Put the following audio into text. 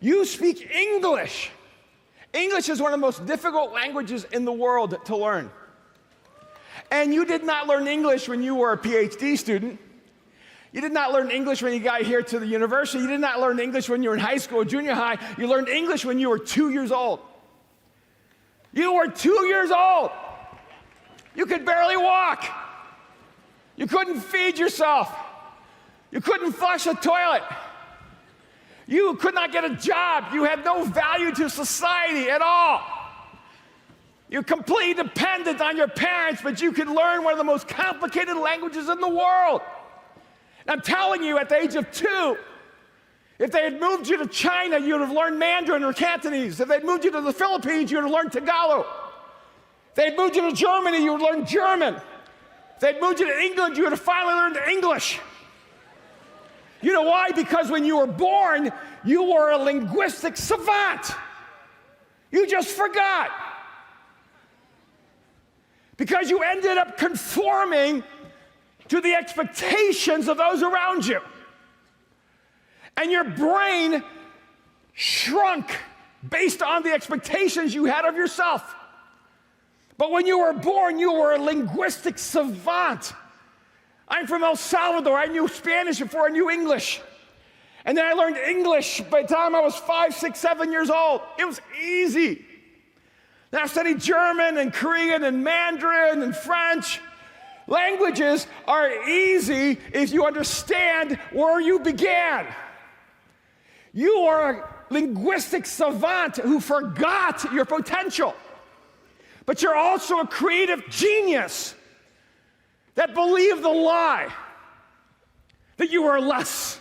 You speak English. English is one of the most difficult languages in the world to learn. And you did not learn English when you were a PhD student. You did not learn English when you got here to the university. You did not learn English when you were in high school or junior high. You learned English when you were 2 years old. You were 2 years old. You could barely walk. You couldn't feed yourself. You couldn't flush a toilet. You could not get a job. You had no value to society at all. You're completely dependent on your parents, but you could learn one of the most complicated languages in the world. And I'm telling you, at the age of 2, if they had moved you to China, you would have learned Mandarin or Cantonese. If they'd moved you to the Philippines, you would have learned Tagalog. If they'd moved you to Germany, you would learn German. If they'd moved you to England, you would have finally learned English. You know why? Because when you were born, you were a linguistic savant. You just forgot. Because you ended up conforming to the expectations of those around you. And your brain shrunk based on the expectations you had of yourself. But when you were born, you were a linguistic savant. I'm from El Salvador. I knew Spanish before I knew English. And then I learned English by the time I was 5, 6, 7 years old. It was easy. Then I studied German and Korean and Mandarin and French. Languages are easy if you understand where you began. You are a linguistic savant who forgot your potential. But you're also a creative genius that believed the lie that you were less,